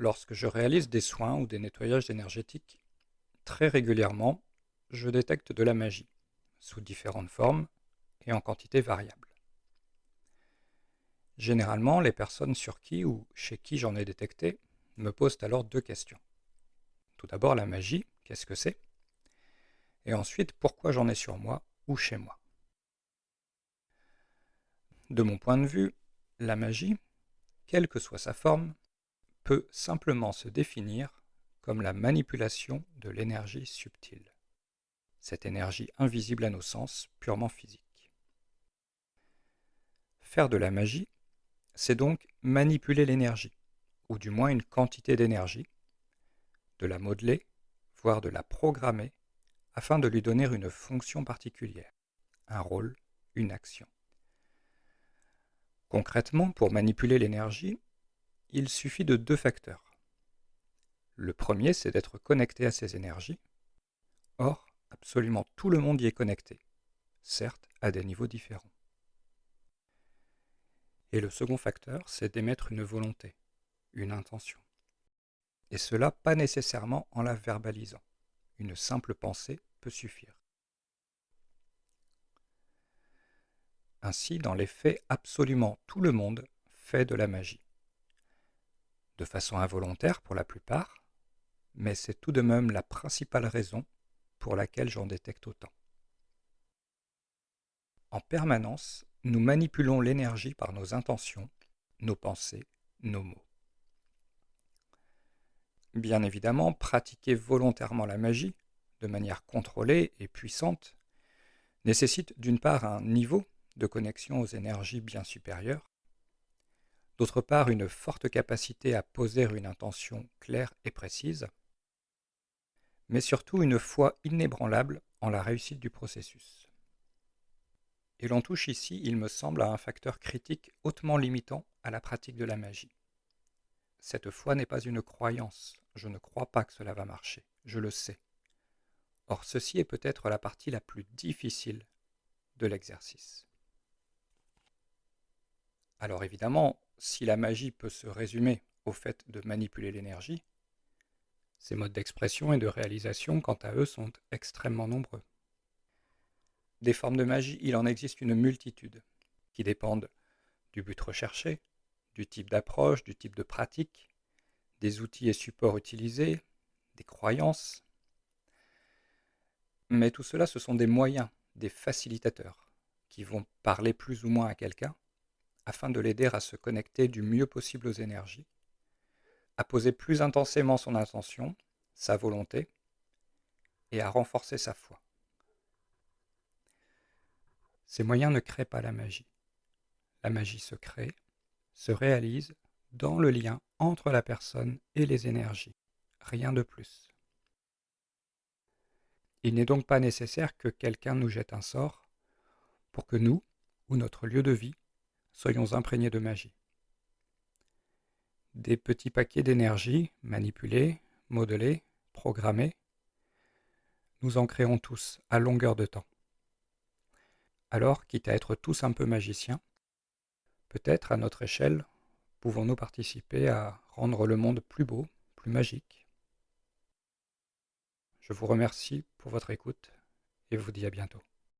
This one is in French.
Lorsque je réalise des soins ou des nettoyages énergétiques, très régulièrement, je détecte de la magie, sous différentes formes et en quantité variable. Généralement, les personnes sur qui ou chez qui j'en ai détecté me posent alors deux questions. Tout d'abord, la magie, qu'est-ce que c'est? Et ensuite, pourquoi j'en ai sur moi ou chez moi? De mon point de vue, la magie, quelle que soit sa forme, peut simplement se définir comme la manipulation de l'énergie subtile, cette énergie invisible à nos sens, purement physique. Faire de la magie, c'est donc manipuler l'énergie, ou du moins une quantité d'énergie, de la modeler, voire de la programmer, afin de lui donner une fonction particulière, un rôle, une action. Concrètement, pour manipuler l'énergie, il suffit de deux facteurs. Le premier, c'est d'être connecté à ces énergies. Or, absolument tout le monde y est connecté, certes à des niveaux différents. Et le second facteur, c'est d'émettre une volonté, une intention. Et cela pas nécessairement en la verbalisant. Une simple pensée peut suffire. Ainsi, dans les faits, absolument tout le monde fait de la magie. De façon involontaire pour la plupart, mais c'est tout de même la principale raison pour laquelle j'en détecte autant. En permanence, nous manipulons l'énergie par nos intentions, nos pensées, nos mots. Bien évidemment, pratiquer volontairement la magie, de manière contrôlée et puissante, nécessite d'une part un niveau de connexion aux énergies bien supérieures, d'autre part une forte capacité à poser une intention claire et précise, mais surtout une foi inébranlable en la réussite du processus. Et l'on touche ici, il me semble, à un facteur critique hautement limitant à la pratique de la magie. Cette foi n'est pas une croyance, je ne crois pas que cela va marcher, je le sais. Or ceci est peut-être la partie la plus difficile de l'exercice. Alors évidemment, si la magie peut se résumer au fait de manipuler l'énergie, ces modes d'expression et de réalisation, quant à eux, sont extrêmement nombreux. Des formes de magie, il en existe une multitude, qui dépendent du but recherché, du type d'approche, du type de pratique, des outils et supports utilisés, des croyances. Mais tout cela, ce sont des moyens, des facilitateurs, qui vont parler plus ou moins à quelqu'un, afin de l'aider à se connecter du mieux possible aux énergies, à poser plus intensément son intention, sa volonté, et à renforcer sa foi. Ces moyens ne créent pas la magie. La magie se crée, se réalise dans le lien entre la personne et les énergies, rien de plus. Il n'est donc pas nécessaire que quelqu'un nous jette un sort pour que nous, ou notre lieu de vie, soyons imprégnés de magie. Des petits paquets d'énergie, manipulés, modelés, programmés, nous en créons tous à longueur de temps. Alors, quitte à être tous un peu magiciens, peut-être à notre échelle, pouvons-nous participer à rendre le monde plus beau, plus magique. Je vous remercie pour votre écoute et vous dis à bientôt.